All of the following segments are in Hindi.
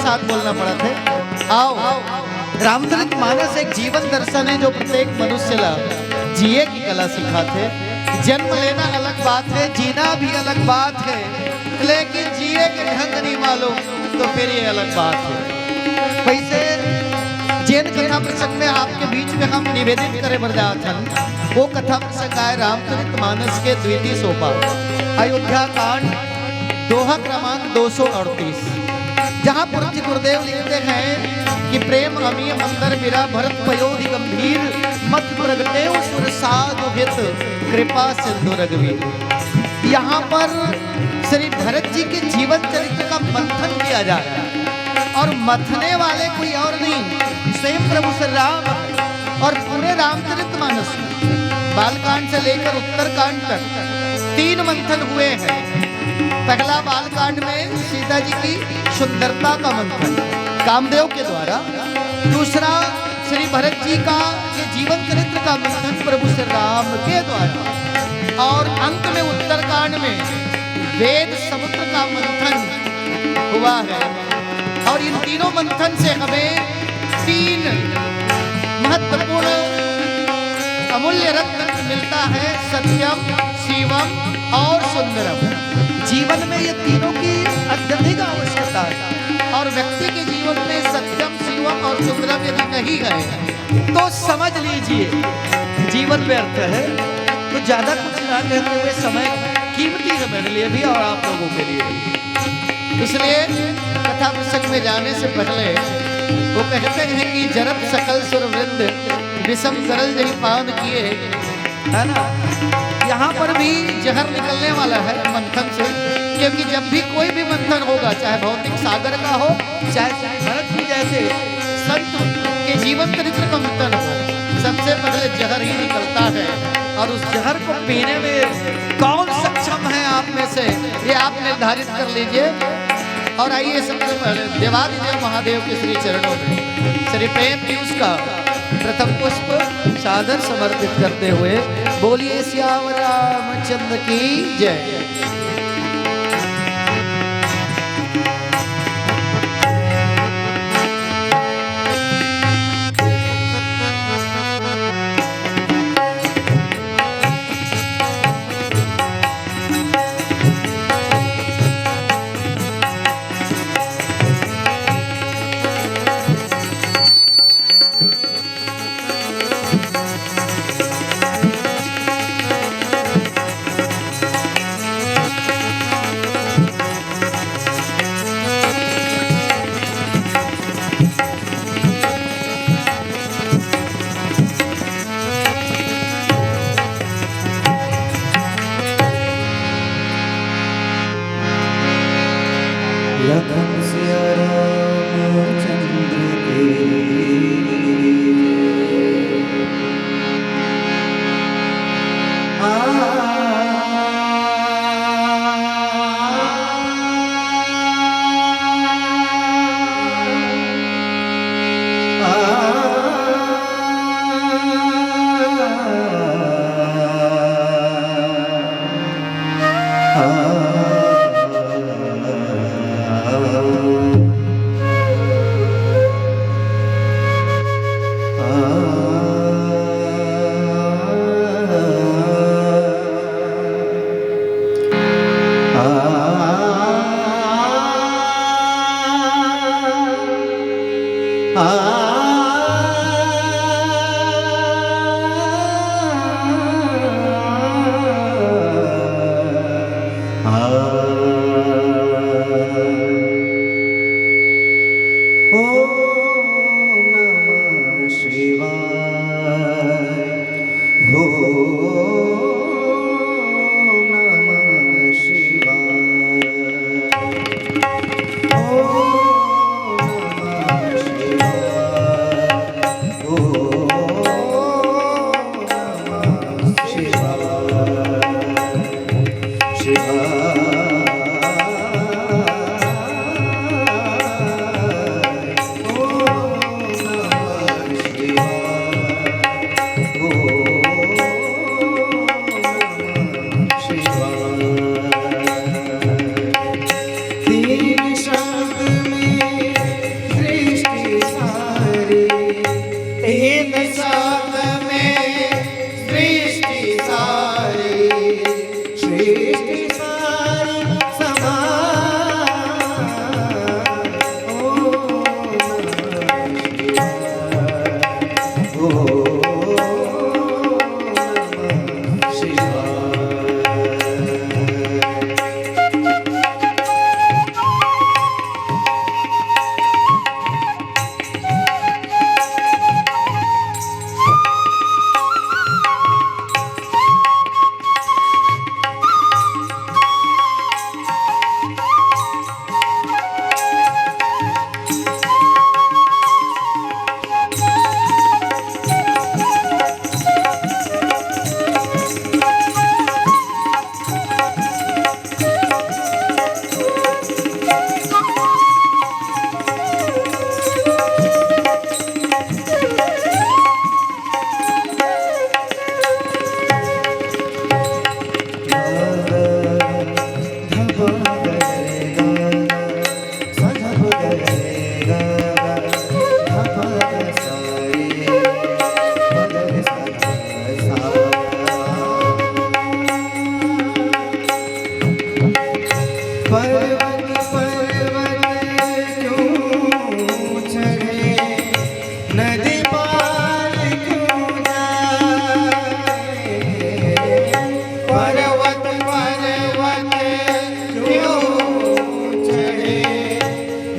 साथ बोलना पड़ा थे। आओ, रामचरित मानस एक जीवन दर्शन है जो प्रत्येक मनुष्य ला जिए की कला सिखाते। जन्म लेना अलग बात है, जीना भी अलग बात है, लेकिन जिए के ढंग नहीं मालूम तो फिर ये अलग बात है। वैसे जैन कथा प्रसंग में आपके बीच में हम निवेदित करे बरजाथन, वो कथा प्रसंग आए रामचरित मानस के द्वितीय सोपा, अयोध्या कांड, दोहा क्रमांक 238, जहाँ पूज्य गुरुदेव लिखते हैं कि प्रेम अमीय मंदर मेरा भरत पयोधि गंभीर मत प्रगटेव सुर साधु हित कृपा सिंधु रघुवीर। यहाँ पर श्री भरत जी के जीवन चरित्र का मंथन किया जा रहा है और मथने वाले कोई और नहीं, स्वयं प्रभु श्री राम। और पूरे रामचरित मानस बालकांड से लेकर उत्तरकांड तक 3 मंथन हुए हैं। पहला बालकांड में सीता जी की सुंदरता का मंथन कामदेव के द्वारा, दूसरा श्री भरत जी का ये जीवन चरित्र का मंथन प्रभु श्री राम के द्वारा, और अंत में उत्तरकांड में वेद समुद्र का मंथन हुआ है। और इन तीनों मंथन से हमें 3 महत्वपूर्ण अमूल्य रत्न मिलता है, सत्यम, शिवम और सुंदरम। जीवन में ये तीनों की अत्यधिक आवश्यकता है और व्यक्ति के जीवन में सत्यम, शिवम और सुंदरम यदि नहीं है तो समझ लीजिए जीवन व्यर्थ है। तो ज्यादा कुछ ना कहते हुए, समय कीमती है मेरे लिए भी और आप लोगों के लिए, इसलिए कथा प्रसंग में जाने से पहले वो कहते हैं कि जरत सकल सुर वृंद विषम सरल जही पान किए, है ना। यहाँ पर भी जहर निकलने वाला है मंथन से, क्योंकि जब भी कोई भी मंथन होगा, चाहे भौतिक सागर का हो, चाहे भरत जी जैसे संत के जीवन चरित्र का मंथन हो, सबसे पहले जहर ही निकलता है। और उस जहर को पीने में कौन सक्षम है आप में से, ये आप निर्धारित कर लीजिए। और आइए सबसे पहले देवादिदेव महादेव के श्री चरणों में श्री प्रेम पीयूष का प्रथम पुष्प सादर समर्पित करते हुए बोलिए श्याम रामचंद्र की जय। लखन सिया रामचंद्र की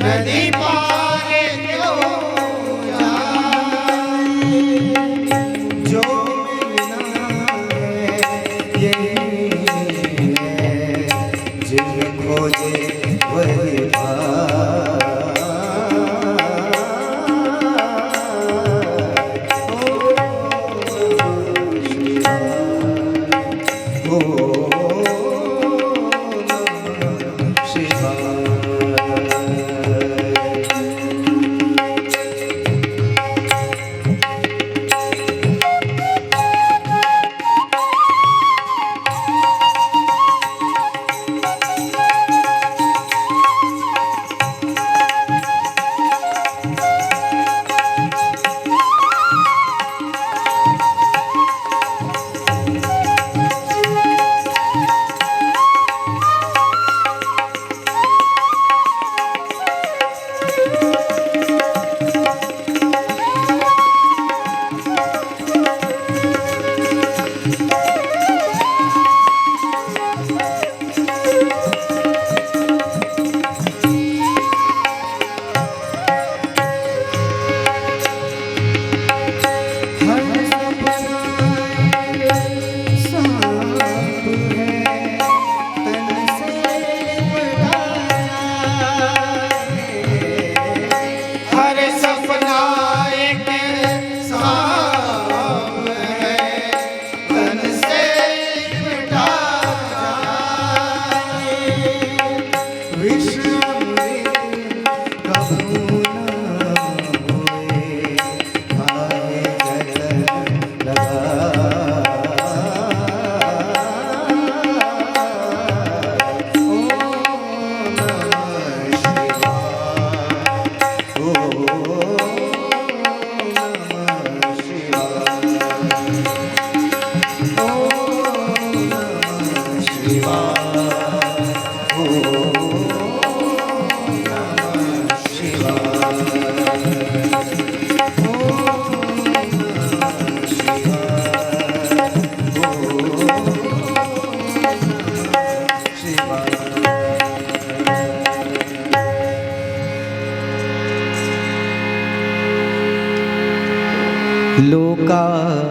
नदी पार क्यों जाए, जो मिलना है यही है, जिन खोजे वही पाए।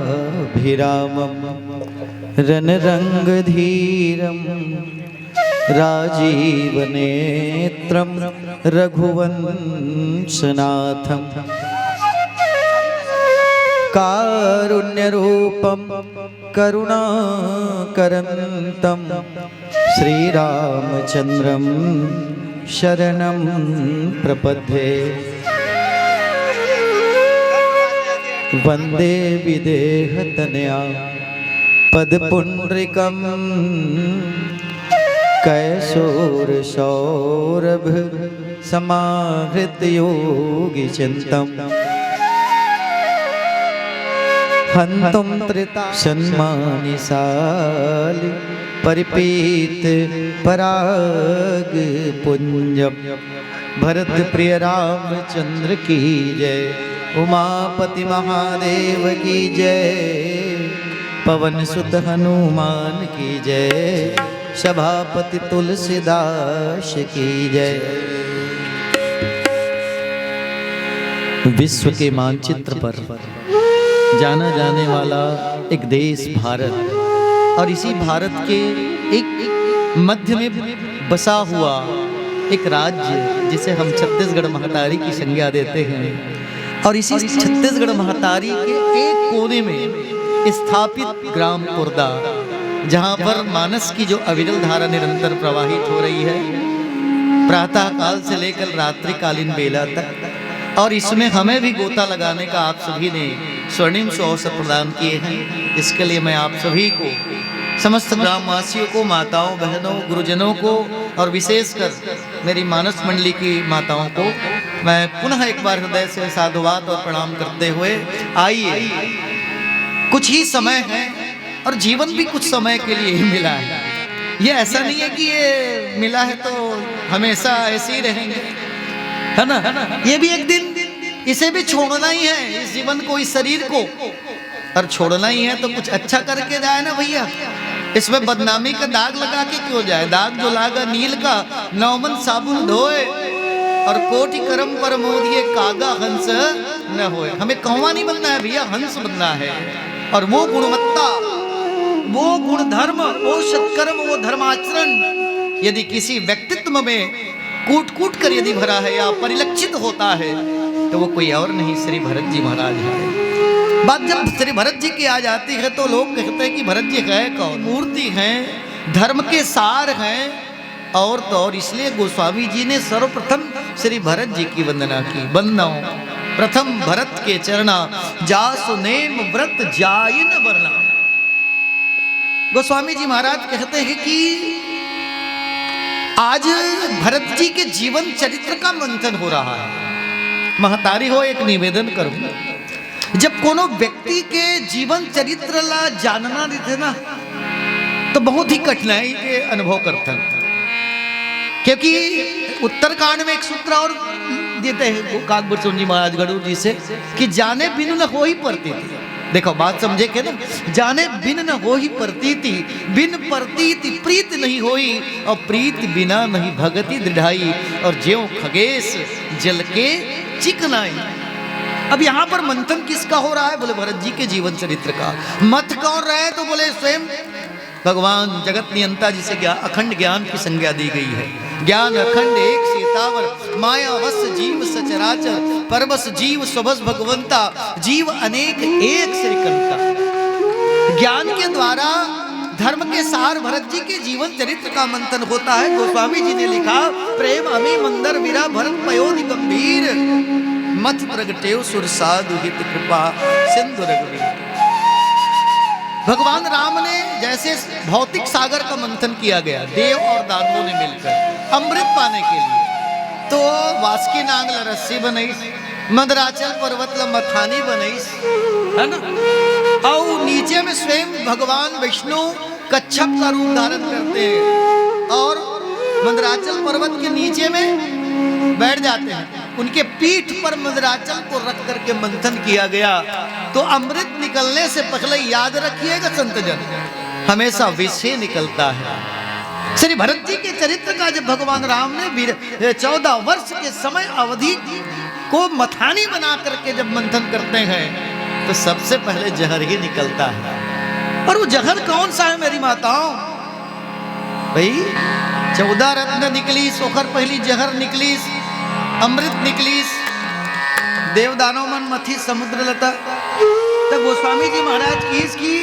लोकाभिरामं रणरङ्गधीरं राजीवनेत्रं रघुवंशनाथं कारुण्यरूपं करुणाकरन्तं श्रीरामचन्द्रं शरणं प्रपद्ये। वन्दे विदेहतनया पदपुण्ड्रिकं कैशोरसौरभ समाहृतयोगिचिन्तं हन्तुं त्रिता सन्मानिशालि परिपीत पराग पुंजम। भरत प्रिय रामचंद्र की जय, उमापति महादेव की जय, पवन सुत हनुमान की जय, सभापति तुलसीदास की जय। विश्व के मानचित्र पर जाना जाने वाला एक देश भारत, और इसी भारत के एक मध्य में बसा हुआ एक राज्य जिसे हम छत्तीसगढ़ महतारी की संज्ञा देते हैं, और इसी छत्तीसगढ़ महतारी के एक कोने में स्थापित ग्राम कुर्दा, जहाँ पर मानस की जो अविरल धारा निरंतर प्रवाहित हो रही है प्रातः काल से लेकर रात्रिकालीन बेला तक। और इसमें हमें भी गोता लगाने का आप सभी ने स्वर्णिम अवसर प्रदान किए हैं। इसके लिए मैं आप सभी को, समस्त ग्रामवासियों को, माताओं बहनों गुरुजनों को, और विशेषकर मेरी मानस मंडली की माताओं को मैं पुनः एक बार हृदय से साधुवाद और प्रणाम करते हुए, आइए कुछ ही समय है और जीवन भी कुछ समय के लिए ही मिला है। ये ऐसा नहीं है कि ये मिला है तो हमेशा ऐसे ही रहेंगे, है ना। ये भी एक दिन इसे भी छोड़ना ही है, इस जीवन को, इस शरीर को, और छोड़ना ही है तो कुछ अच्छा करके जाए ना भैया। इसमें बदनामी का दाग लगा के क्यों जाए। दाग जो लागा नील का, नौमन साबुन धोए, और कोटि कर्म पर मोदिए कागा हंस न होए। हमें कौवा नहीं बनना है भैया, हंस बनना है। और वो गुणवत्ता, वो गुण धर्म, वो सत्कर्म, वो धर्माचरण यदि किसी व्यक्तित्व में कूट कूट कर यदि भरा है या परिलक्षित होता है तो वो कोई और नहीं, श्री भरत जी महाराज है। बात जब श्री भरत जी की आ जाती है तो लोग कहते हैं कि भरत जी है कौन? मूर्ति हैं, धर्म के सार हैं, और तो और इसलिए गोस्वामी जी ने सर्वप्रथम श्री भरत जी की वंदना की। वंदना प्रथम भरत के चरणा, जासु नेम व्रत जाइन वर्णा। गोस्वामी जी महाराज कहते हैं कि आज भरत जी के जीवन चरित्र का मंथन हो रहा है। महतारी हो एक निवेदन करूं, जब कोनो व्यक्ति के जीवन चरित्र ला जानना रहते ना तो बहुत ही कठिनाई के अनुभव करते हैं, क्योंकि उत्तरकांड में एक सूत्र और देते हैं काकभूषण जी महाराज गरुड़ जी से कि जाने बिन न हो ही प्रतीति। देखो बात समझे के ना, जाने बिन न हो ही प्रतीति, बिन प्रतीति प्रीत नहीं होई, और प्रीत बिना नहीं भगति दृढ़ाई, और ज्यों खगेश जल के चिकनाई। अब यहाँ पर मंथन किसका हो रहा है? बोले भरत जी के जीवन चरित्र का। मत कौन रहे? तो बोले स्वयं भगवान जगत नियंता जी से अखंड ज्ञान की संज्ञा दी गई है। ज्ञान अखंड एक सीतावर, माया वश जीव सचराचर, परबस जीव स्वबस भगवंता, जीव अनेक एक श्रीकंता। ज्ञान के द्वारा धर्म के सार भरत जी के जीवन चरित्र का मंथन होता है। गोस्वामी जी ने लिखा, प्रेम अमी मंदर विरा भरत पयोधि गंभीर, मत प्रगटेव सुर साधु हित कृपा सिंधु रघुवीर। भगवान राम ने जैसे भौतिक सागर का मंथन किया गया देव और दानवों ने मिलकर अमृत पाने के लिए, तो वासुकी नांग ला रस्सी बनईस, मदराचल पर्वत ला मथानी बनईस, है ना। और नीचे में स्वयं भगवान विष्णु कच्छप का रूप धारण करते हैं और मंदराचल पर्वत के नीचे में बैठ जाते हैं। उनके पीठ पर मंदराचल को रख करके मंथन किया गया। तो अमृत निकलने से पहले याद रखिएगा संतजन, हमेशा विष ही निकलता है। श्री भरत जी के चरित्र का जब भगवान राम ने 14 वर्ष के समय अवधि को मथानी बना करके जब मंथन करते हैं तो सबसे पहले जहर ही निकलता है। और वो जहर कौन सा है मेरी माताओं? भाई 14 रत्न निकली, सोखर पहली जहर निकली, अमृत निकली, देवदानों मन मथी समुद्र लता। तो गोस्वामी जी महाराज की इसकी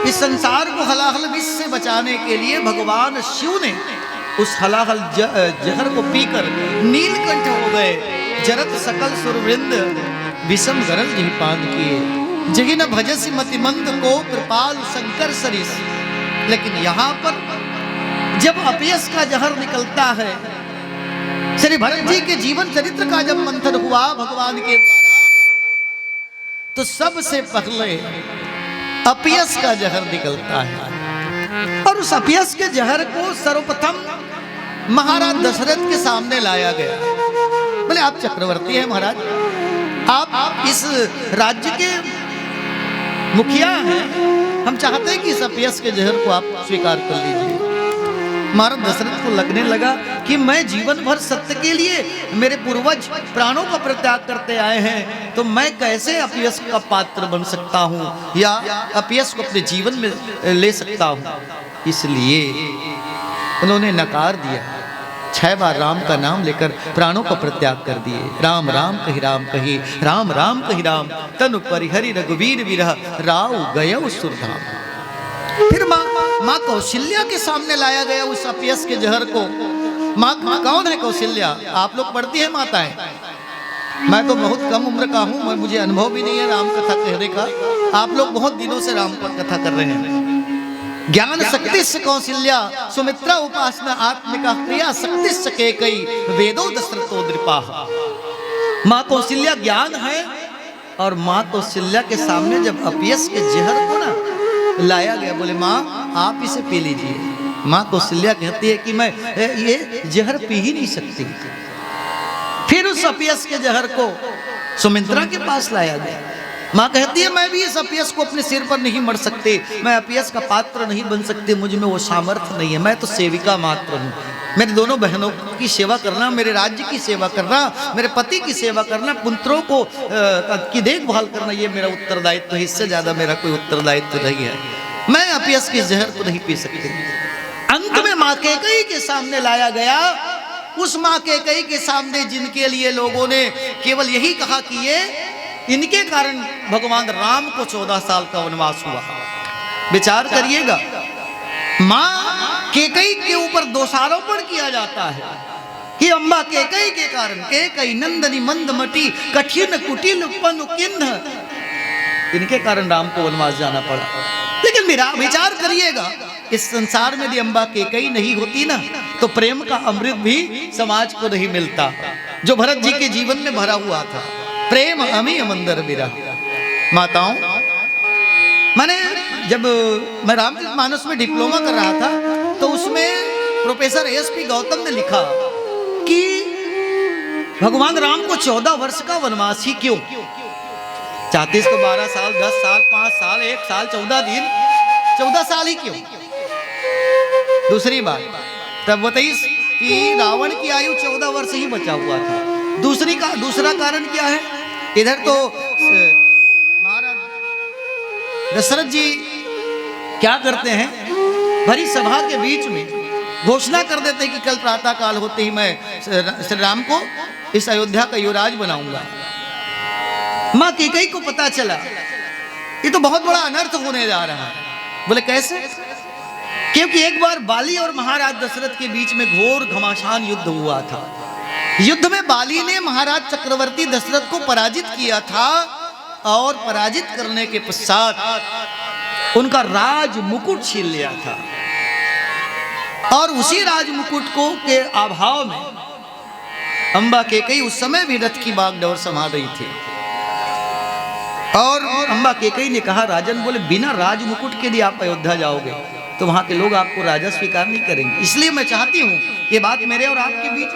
इस संसार को हलाहल विष से बचाने के लिए भगवान शिव ने उस हलाहल जहर को पीकर नीलकंठ हो गए। जरत सकल सुरवृंद विषम गरल जी पान किए, जही न भजसी मतिमंद को कृपाल शंकर सरिस। लेकिन यहाँ पर जब अपयश का जहर निकलता है, श्री भरत जी के जीवन चरित्र का जब मंथन हुआ भगवान के द्वारा, तो सबसे पहले अपयश का जहर निकलता है। और उस अपयश के जहर को सर्वप्रथम महाराज दशरथ के सामने लाया गया। बोले आप चक्रवर्ती हैं महाराज, आप इस राज्य के मुखिया हैं, हम चाहते हैं कि इस अपयश के जहर को आप स्वीकार कर लीजिए। महाराज दशरथ को लगने लगा कि मैं जीवन भर सत्य के लिए, मेरे पूर्वज प्राणों का परित्याग करते आए हैं, तो मैं कैसे अपयश का पात्र बन सकता हूँ या अपयश को अपने जीवन में ले सकता हूँ। इसलिए उन्होंने नकार दिया। 6 बार राम का नाम लेकर प्राणों का परित्याग कर दिए। राम राम कही राम कही, राम राम कही राम, तनु परिहरि रघुवीर विरह, राव गयो सुरधाम। फिर माँ कौशल्या के सामने लाया गया उस अपयश के जहर को। माँ कौन है कौशल्या? आप लोग पढ़ती है माताएं? मैं तो बहुत कम उम्र का हूँ, मुझे अनुभव भी नहीं है राम कथा कहने का। आप लोग बहुत दिनों से राम कथा कर रहे हैं। ज्ञान शक्ति से कौशल्या, सुमित्रा उपासना आत्मिका, क्रिया शक्ति सके कई, वेदो दशरथो द्रिपाहा। माँ कौशल्या ज्ञान है। और माँ कौशल्या के सामने जब अपयश के जहर को ना लाया गया, बोले माँ आप इसे पी लीजिए। माँ कौशल्या कहती है कि मैं ये जहर पी ही नहीं सकती। फिर उस अपयश के जहर को सुमित्रा के पास लाया गया। माँ कहती है मैं भी इस अपयस को अपने सिर पर नहीं मर सकते, मैं अपयस का पात्र नहीं बन सकते, मुझ में वो सामर्थ्य नहीं है, मैं तो सेविका मात्र हूँ। मेरी दोनों बहनों की सेवा करना, मेरे राज्य की सेवा करना, मेरे पति की सेवा करना, पुत्रों को की देखभाल करना, ये मेरा उत्तरदायित्व है। इससे ज्यादा मेरा कोई उत्तरदायित्व नहीं है। मैं अपयस के जहर को नहीं पी सकती। अंत में माँ कैकेयी के सामने लाया गया, उस माँ कैकेयी के सामने जिनके लिए लोगों ने केवल यही कहा कि ये इनके कारण भगवान राम को 14 साल का वनवास हुआ। विचार करिएगा, माँ कैकेयी के ऊपर दोषारोपण किया जाता है कि अम्बा कैकेयी के कारण, कैकेयी नंदनी मंदमती कठिन कुटिल पनु किन्ह, इनके कारण राम को वनवास जाना पड़ा। लेकिन मेरा विचार करिएगा, इस संसार में यदि अम्बा कैकेयी नहीं होती ना, तो प्रेम का अमृत भी समाज को नहीं मिलता, जो भरत जी के जीवन में भरा हुआ था। प्रेम अमी अमंदर बिरा। माताओं, मैंने जब मैं रामचरितमानस में डिप्लोमा कर रहा था, तो उसमें प्रोफेसर एसपी गौतम ने लिखा कि भगवान राम को 14 वर्ष का वनवास ही क्यों? चाहते इसको 12 साल, 10 साल, 5 साल, 1 साल, 14 दिन, 14 साल ही क्यों? दूसरी बात, तब बताइए कि रावण की आयु 14 वर्ष ही बचा हुआ था। दूसरा कारण क्या है? इधर तो महाराज दशरथ जी क्या करते हैं, भरी सभा के बीच में घोषणा कर देते हैं कि कल प्रातः काल होते ही मैं श्री राम को इस अयोध्या का युवराज बनाऊंगा। माँ कैकेयी को पता चला ये तो बहुत बड़ा अनर्थ होने जा रहा है। बोले कैसे? क्योंकि एक बार बाली और महाराज दशरथ के बीच में घोर घमासान युद्ध हुआ था। युद्ध में बाली ने महाराज चक्रवर्ती दशरथ को पराजित किया था, और पराजित करने के पश्चात उनका राज मुकुट छीन लिया था, और उसी राज मुकुट को के अभाव में अम्बा कैकेयी उस समय भी रथ की बागडोर संभाल रही थी। और अम्बा कैकेयी ने कहा, राजन बोले बिना राज मुकुट के यदि आप अयोध्या जाओगे तो वहां के लोग आपको राजा स्वीकार नहीं करेंगे। इसलिए मैं चाहती हूँ ये बात मेरे और आपके बीच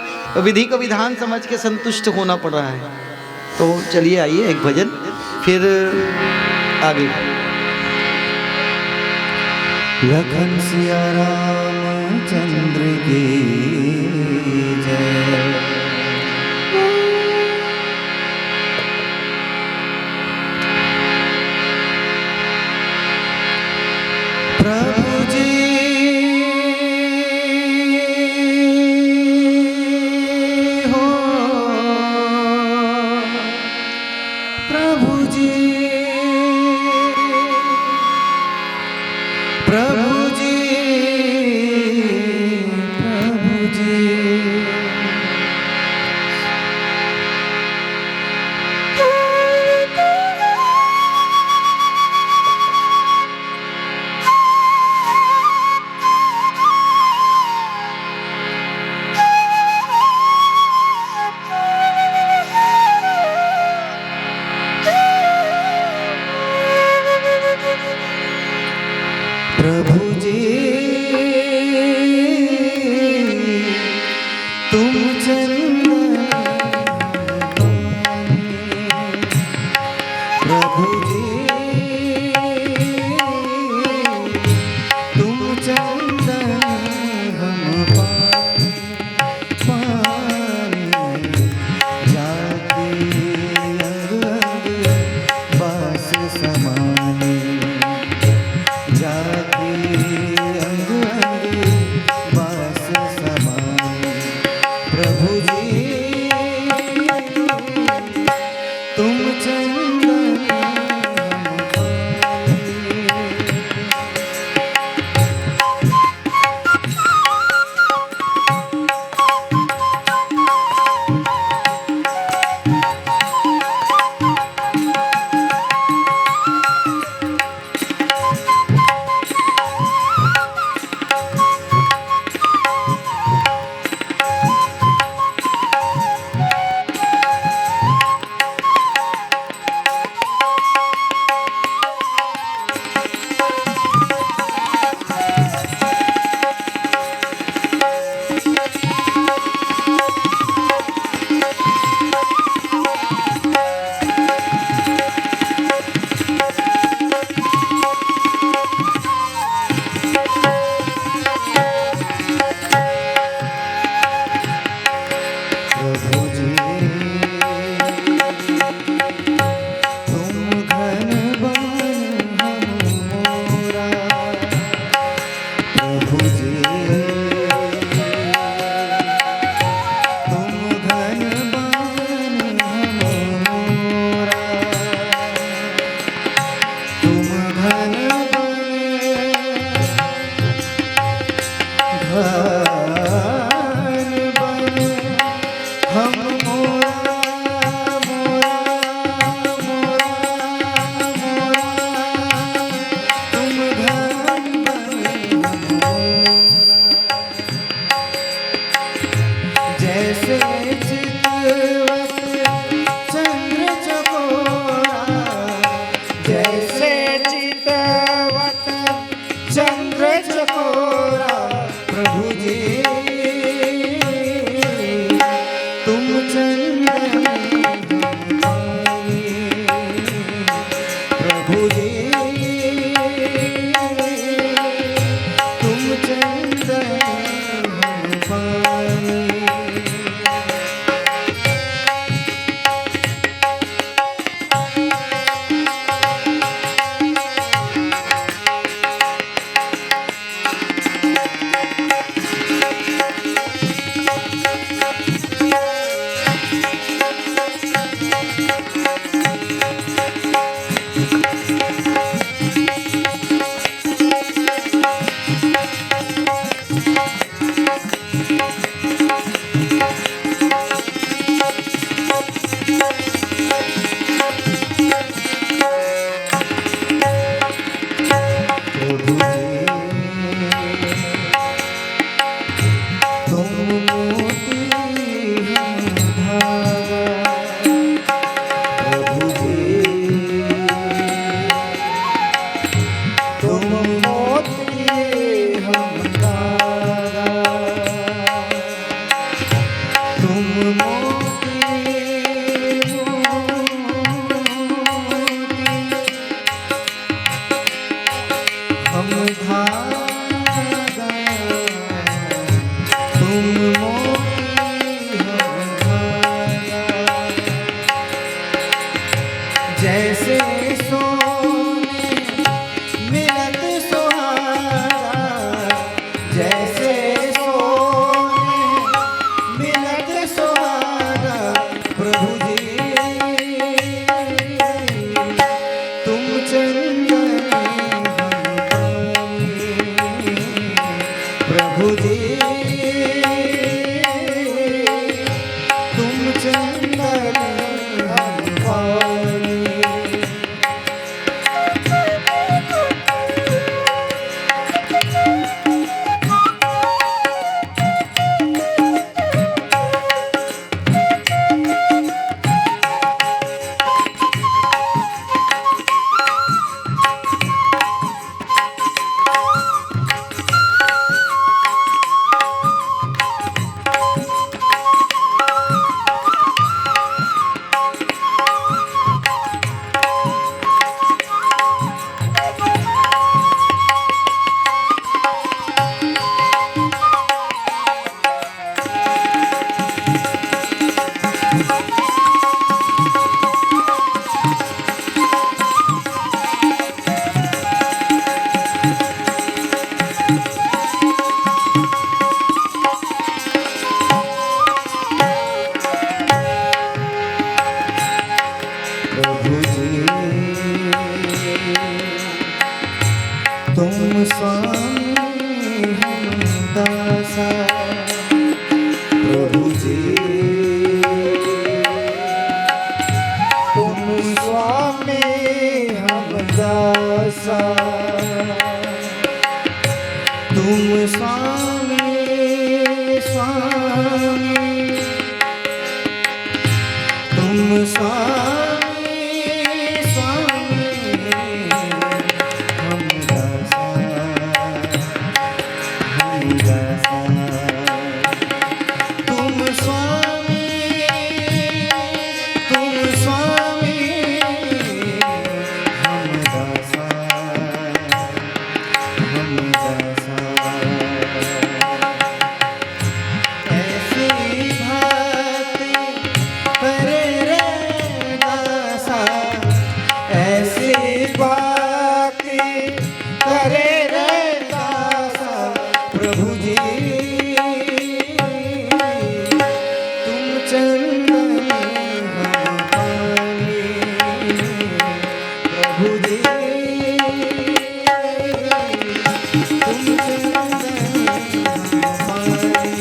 विधि को विधान समझ के संतुष्ट होना पड़ रहा है। तो चलिए आइए एक भजन, फिर आगे। लखन सिया रामचंद्र की जय। प्रभु जी हो, प्रभु जी, प्रभु जी, प्रभु जी। तुम स्वामी हम दासा प्रभु जी तुम स्वामी हम दासा तुम स्वामी स्वामी तुम स्वामी स्वामी हम दासा तुम स्वामी हम दासा ऐसी भक्ति करे रे दासा ऐसी भक्ति करे रे दासा प्रभु जी तुम चंदन हम पानी प्रभु जी तुम चंदन हम पानी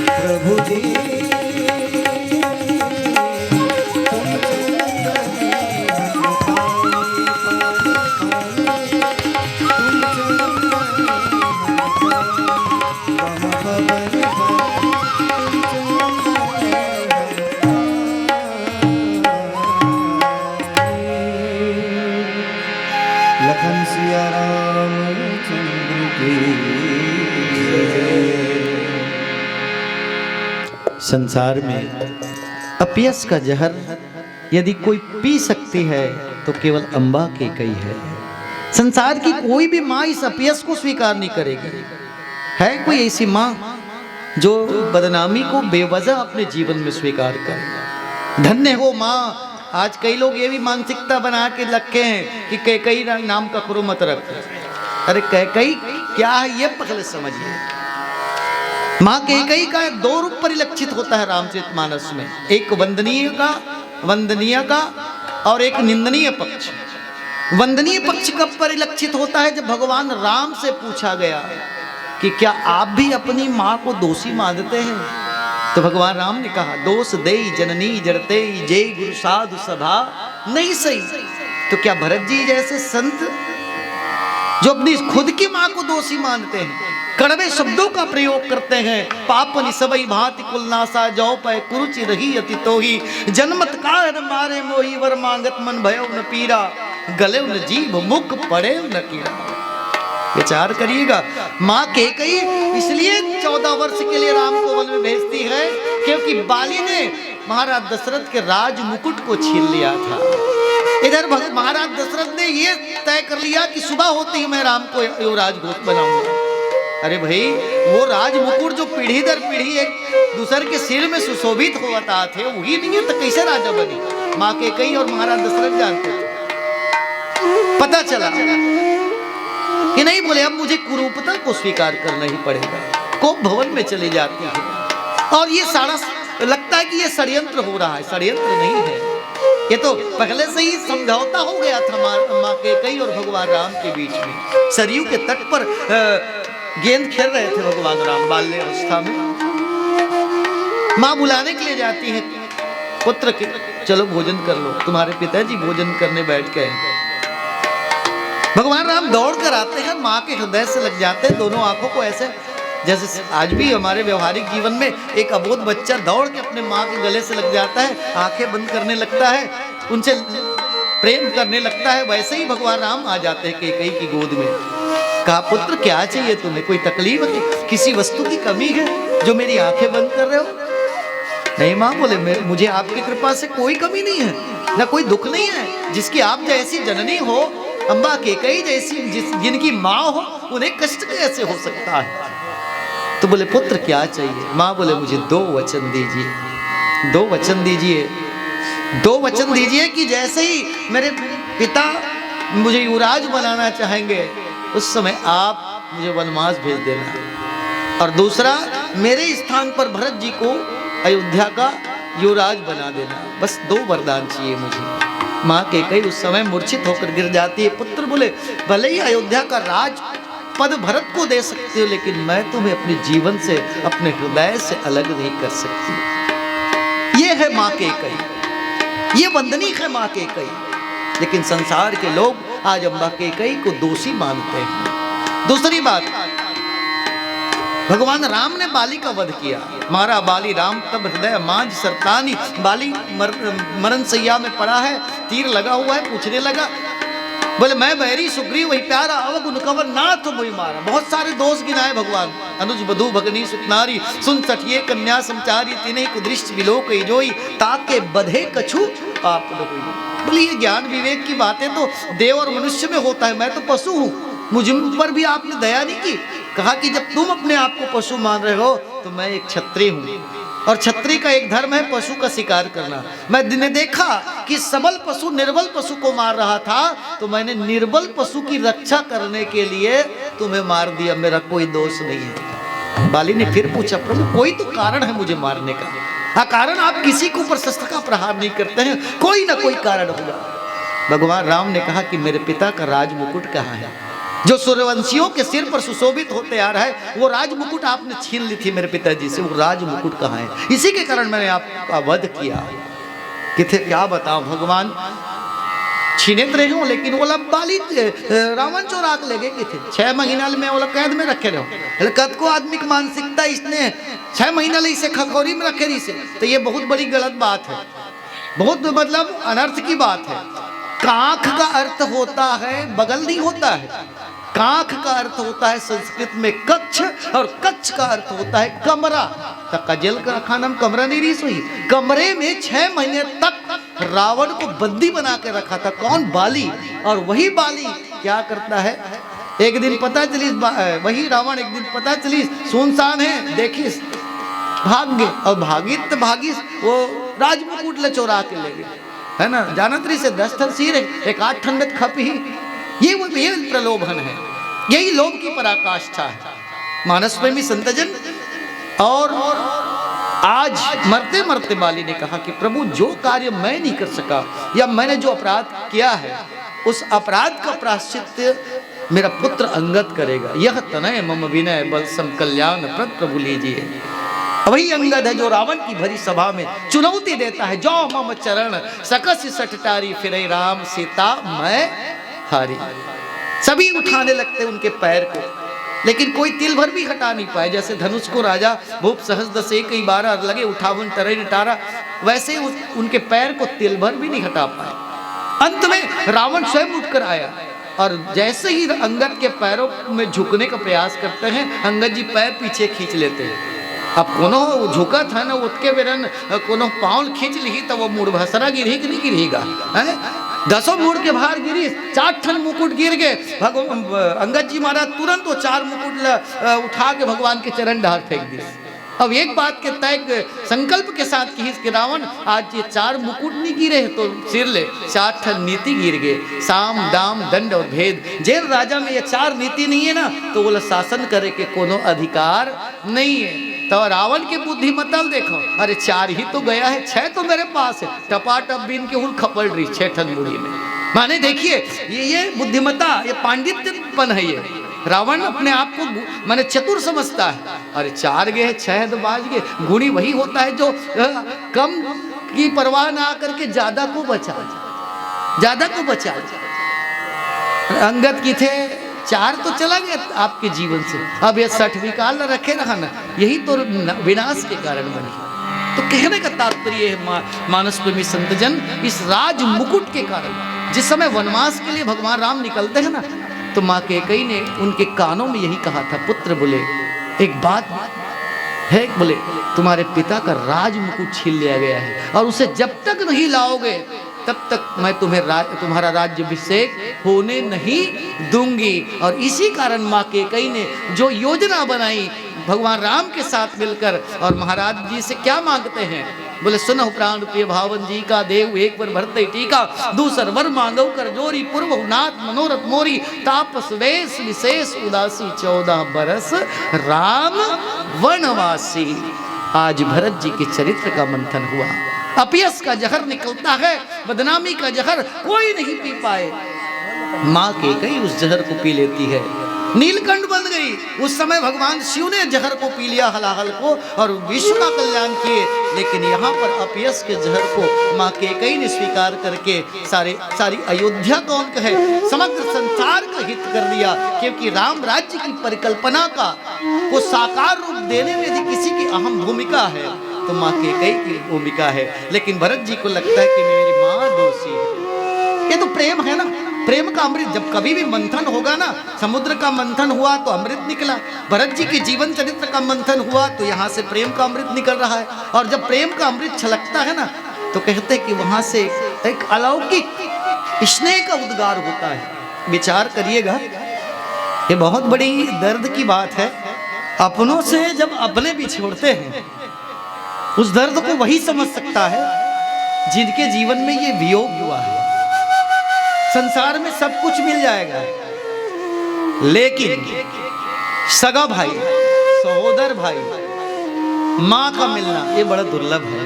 प्रभु जी तुम चंदन हम लखन सिया राम चंद्र की संसार में अपयश का जहर यदि कोई पी सकती है तो केवल अम्बा के कई है। संसार की कोई भी माँ इस अपयश को स्वीकार नहीं करेगी। है कोई ऐसी माँ जो बदनामी को बेवजह अपने जीवन में स्वीकार करे? धन्य हो माँ। आज कई लोग ये भी मानसिकता बना के रखे हैं कि कैकई नाम का करो मत रख। अरे कैकई क्या है ये पहले समझिए। माँ कैकई का दो रूप परिलक्षित होता है रामचरितमानस में, एक वंदनीय का और एक निंदनीय पक्ष। वंदनीय पक्ष कब परिलक्षित होता है? जब भगवान राम से पूछा गया कि क्या आप भी अपनी माँ को दोषी मानते हैं? तो भगवान राम ने कहा दोष देई जननी जड़ते जय गुरु साधु सभा नहीं सही। तो क्या भरत जी जैसे संत जो अपनी खुद की माँ को दोषी मानते हैं, कड़वे शब्दों का प्रयोग करते हैं, पापनि सबई भांति कुलनासा जौ पै कुरुचि रही अति तोही जन्मत कारण मारे मोही वर मांगत मन भयो न पीरा गले न जीभ मुख पड़े न कीड़ा। विचार करिएगा, माँ कैकई इसलिए 14 वर्ष के लिए राम को वन में भेजती है क्योंकि बाली ने महाराज दशरथ के राज मुकुट को छीन लिया था। इधर महाराज दशरथ ने ये तय कर लिया कि सुबह होते ही मैं राम को युवराज घोष बनाऊंगा। अरे भाई वो राज मुकुट जो पीढ़ी दर पीढ़ी एक दूसरे के सिर में सुशोभित होता थे वही नहीं है तो कैसे राजा बनी? माँ कैकई और महाराज दशरथ जानते थे। पता चला कि नहीं, बोले अब मुझे कुरूपता को स्वीकार करना ही पड़ेगा। कोप भवन में चली जाती है और ये सारा लगता है कि ये षड्यंत्र हो रहा है। षड्यंत्र नहीं है, ये तो पहले से ही समझौता हो गया था माँ कैकई और भगवान राम के बीच में। सरयू के तट पर गेंद खेल रहे थे भगवान राम बाल्य अवस्था में। माँ बुलाने के लिए जाती है पुत्र के, चलो भोजन कर लो, तुम्हारे पिताजी भोजन करने बैठ गए। भगवान राम दौड़ कर आते हैं, माँ के हृदय से लग जाते हैं, दोनों आंखों को ऐसे जैसे आज भी हमारे व्यवहारिक जीवन में एक अबोध बच्चा दौड़ के अपने माँ के गले से लग जाता है, आंखें बंद करने लगता है, उनसे प्रेम करने लगता है। वैसे ही भगवान राम आ जाते हैं कैकई की गोद में। कहा पुत्र क्या चाहिए तुम्हें? कोई तकलीफ है? किसी वस्तु की कमी है जो मेरी आंखें बंद कर रहे हो? नहीं माँ, बोले मुझे आपकी कृपा से कोई कमी नहीं है, ना कोई दुख नहीं है। जिसकी आप जैसी जननी हो, अम्बा कैकई जैसी जिनकी माँ हो, उन्हें कष्ट कैसे हो सकता है? तो बोले पुत्र क्या चाहिए? माँ बोले मुझे 2 वचन दीजिए, 2 वचन दीजिए, 2 वचन दीजिए कि जैसे ही मेरे पिता मुझे युवराज बनाना चाहेंगे उस समय आप मुझे वनवास भेज देना, और दूसरा मेरे स्थान पर भरत जी को अयोध्या का युवराज बना देना। बस 2 वरदान चाहिए मुझे। माँ कैकेयी उस समय मूर्छित होकर गिर जाती है। पुत्र बोले भले ही अयोध्या का राज पद भरत को दे सकते हो, लेकिन मैं तुम्हें अपने जीवन से, अपने हृदय से अलग नहीं कर सकती। ये है माँ कैकेयी, ये वंदनीय है माँ कैकेयी। लेकिन संसार के लोग आज अम्बा कैकेयी को दोषी मानते हैं। दूसरी बात, भगवान राम ने बाली का वध किया, मारा बाली राम तब हृदय मांझ सरतानी। बाली मरण सैया में पड़ा है, तीर लगा हुआ है, पूछने लगा, बोले मैं बैरी सुग्रीव वही प्यारा अवगुण कवर नाथ वही मारा। बहुत सारे दोष गिनाए भगवान, अनुज बधु भगनी सुतनारी, सुन सठिए कन्या समचारी, तिन्हीं कुदृष्ट विलोक जोई, ताके बधे कछु आप लोग। बोले ये ज्ञान विवेक की बातें तो देव और मनुष्य में होता है, मैं तो पशु हूँ, मुझ पर भी आपने दया नहीं की। कहा कि जब तुम अपने आप को पशु मान रहे हो तो मैं एक क्षत्रिय हूँ, और क्षत्रिय का एक धर्म है पशु का शिकार करना। मैंने देखा कि सबल पशु निर्बल पशु को मार रहा था, तो मैंने निर्बल पशु की रक्षा करने के लिए तुम्हें मार दिया, मेरा कोई दोष नहीं है। बाली ने फिर पूछा, प्रभु कोई तो कारण है मुझे मारने का। हाँ, कारण आप किसी के ऊपर शस्त्र का प्रहार नहीं करते हैं, कोई ना कोई कारण होगा। भगवान राम ने कहा कि मेरे पिता का राज मुकुट कहाँ है, जो सूर्यवंशियों के सिर पर सुशोभित होते आ रहा है, वो राज मुकुट आपने छीन ली थी मेरे पिताजी से, वो राज मुकुट कहाँ है? इसी के कारण मैंने आपका वध किया। किथे क्या बताऊं, भगवान छीने तो रहे हो, लेकिन वो बाली रावण चोरा के ले गए थे। 6 महीना में वो कैद में रखे रहो। कद को आदमी की मानसिकता इसने 6 महीना ले इसे खखौरी में रखे रही से, तो ये बहुत बड़ी गलत बात है, बहुत मतलब अनर्थ की बात है। काख का अर्थ होता है बगल नहीं होता है, काख का अर्थ होता है संस्कृत में कच्छ, और कच्छ का अर्थ होता है कमरा। तो कजल का खाना में कमरा नहीं रीस हुई, कमरे में 6 महीने तक रावण को बंदी बना के रखा था। कौन? बाली। और वही बाली क्या करता है, एक दिन पता चली, वही रावण एक दिन पता चली सुनसान है, देखिस भाग गए, और भागिस वो राजमुकुट ले चोरा के ले गए, है ना। जानत्री से 10 ठन सिर है, एक 8 ठन में खप ही। ये प्रलोभन है, यही लोभ की पराकाष्ठा है। मानस प्रेमी संतजन, और आज मरते मरते बाली ने कहा कि प्रभु जो कार्य मैं नहीं कर सका, या मैंने जो अपराध किया है, उस अपराध का प्रायश्चित मेरा पुत्र अंगद करेगा। यह तनय मम विनय बलसम कल्याण प्रद प्रभु लीजिए। वही अंगद है जो रावण की भरी सभा में चुनौती देता है, जो मम चरण सकस सटटारी फिरे राम सीता मैं हारी। सभी उठाने लगते उनके पैर को, लेकिन कोई तिल भर भी हटा नहीं पाए। जैसे धनुष को राजा भूप सहज दसे कई बार लगे उठावन टरे नटारा, वैसे उनके पैर को तिल भर भी नहीं हटा पाए। अंत में रावण स्वयं उठकर आया, और जैसे ही अंगद के पैरों में झुकने का प्रयास करते हैं, अंगद जी पैर पीछे खींच लेते हैं। अब कोनो झुका था ना, उठके बेरन कोनो पाँव खींच ली तो वो मूड भसरा गिरी कि नहीं गिरेगा, है 10 मूड के बाहर गिरी, 4 ठन मुकुट गिर गए। अंगद जी महाराज तुरंत वो 4 मुकुट उठा के भगवान के चरण ढाल फेंक दिए। अब एक बात के तय संकल्प के साथ कि रावण आज ये 4 मुकुट नहीं गिरे तो सिर ले 4 ठन नीति गिर गए, साम दाम दंड और भेद। जेल राजा में ये 4 नीति नहीं है ना, तो बोला शासन करे के कोनो अधिकार नहीं है। तो रावण की बुद्धिमत्ता देखो, अरे 4 ही तो गया है, 6 तो मेरे पास है, टपाटप बीन के उन खपड़ रही 6 ठन मुड़ी में। माने देखिए ये बुद्धिमत्ता, ये पांडित्यपन है। ये रावण अपने आप को माने चतुर समझता है। अरे 4 गए 6 तो बाज गए। गुणी वही होता है जो कम की परवाह ना करके ज्यादा को बचा, ज्यादा को बचा। अंगद की थे 4 तो चला गया आपके जीवन से, अब ये 60 विकाल न रखे रहा ना, यही तो विनाश के कारण बनी। तो कहने का तात्पर्य है मानस प्रेमी संतजन, इस राज मुकुट के कारण जिस समय वनवास के लिए भगवान राम निकलते हैं ना, तो माँ कैकेयी ने उनके कानों में यही कहा था, पुत्र बोले एक बात है, बोले तुम्हारे पिता का राज मुकुट छीन लिया गया है, और उसे जब तक नहीं लाओगे तब तक मैं तुम्हारा राज्याभिषेक होने नहीं दूंगी। और इसी कारण माँ कैकेयी ने जो योजना बनाई भगवान राम के साथ मिलकर, और महाराज जी से क्या मांगते हैं, बोले सुनहु प्राण प्रिय भावन जी का देव एक बार भरते टीका, दूसर वर मांगो कर जोरी पूर्व नाथ मनोरथ मोरी, तापस वेश विशेष उदासी 14 बरस राम वनवासी। आज भरत जी के चरित्र का मंथन हुआ। अपयश का जहर निकलता है, बदनामी का जहर कोई नहीं पी पाए। माँ कैकेयी उस जहर को पी लेती है, नीलकंठ बन गई। उस समय भगवान शिव ने जहर को पी लिया, हलाहल को, और विश्व का कल्याण किए। लेकिन यहाँ पर अपयश के जहर को माँ कैकेयी ने स्वीकार करके सारी अयोध्या कौन कहे समग्र संसार का हित कर दिया। क्योंकि राम राज्य की परिकल्पना का को साकार रूप देने में यदि किसी की अहम भूमिका है तो माँ कैकेयी की भूमिका है। लेकिन भरत जी को लगता है कि मेरी माँ दोषी है। ये तो प्रेम है ना, प्रेम का अमृत। जब कभी भी मंथन होगा ना, समुद्र का मंथन हुआ तो अमृत निकला, भरत जी के जीवन चरित्र का मंथन हुआ तो यहाँ से प्रेम का अमृत निकल रहा है। और जब प्रेम का अमृत छलकता है ना तो कहते कि वहां से एक अलौकिक स्नेह का उद्गार होता है। विचार करिएगा, ये बहुत बड़ी दर्द की बात है। अपनों से जब अपने भी छोड़ते हैं, उस दर्द को वही समझ सकता है जिनके जीवन में ये वियोग हुआ है। संसार में सब कुछ मिल जाएगा, लेकिन सगा भाई, सहोदर भाई, मां का मिलना ये बड़ा दुर्लभ है।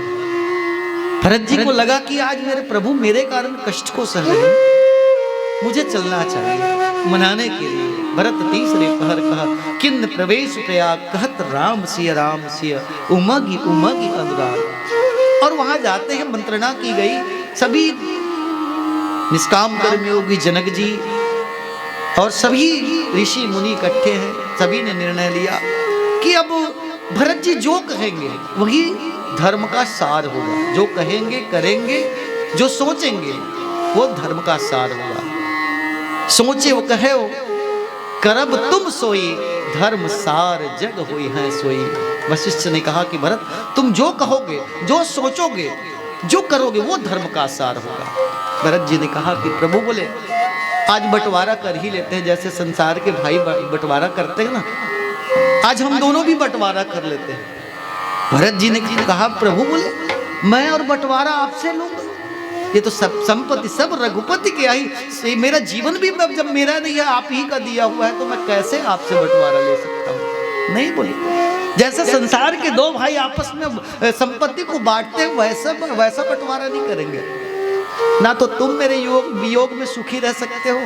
भरत जी को लगा कि आज मेरे प्रभु मेरे कारण कष्ट को सह रहे हैं, मुझे चलना चाहिए। मनाने के लिए भरत तीसरे पहर कहा किन्न प्रवेश प्रयाग कहत राम सिय उमगी उमगी अनुराग। और वहां जाते हैं, मंत्रणा की गई, सभी निष्काम कर्मयोगी जनक जी और सभी ऋषि मुनि इकट्ठे हैं। सभी ने निर्णय लिया कि अब भरत जी जो कहेंगे वही धर्म का सार होगा। जो कहेंगे करेंगे, जो सोचेंगे वो धर्म का सार होगा। सोचे वो कहे वो, करब तुम सोई धर्म सार जग होई है सोई। वशिष्ठ ने कहा कि भरत तुम जो कहोगे, जो सोचोगे, जो करोगे वो धर्म का सार होगा। भरत जी ने कहा कि प्रभु बोले आज बंटवारा कर ही लेते हैं, जैसे संसार के भाई बंटवारा करते हैं ना, आज हम दोनों भी बंटवारा कर लेते हैं। भरत जी ने कहा प्रभु बोले मैं और बंटवारा आपसे लूंगा, ये तो सब संपत्ति सब रघुपति की आई, मेरा जीवन भी जब मेरा नहीं है आप ही का दिया हुआ है, तो मैं कैसे आपसे बंटवारा ले सकता हूँ। नहीं बोले, जैसे संसार के दो भाई आपस में संपत्ति को बांटते वैसा बंटवारा नहीं करेंगे। ना तो तुम मेरे वियोग में सुखी रह सकते हो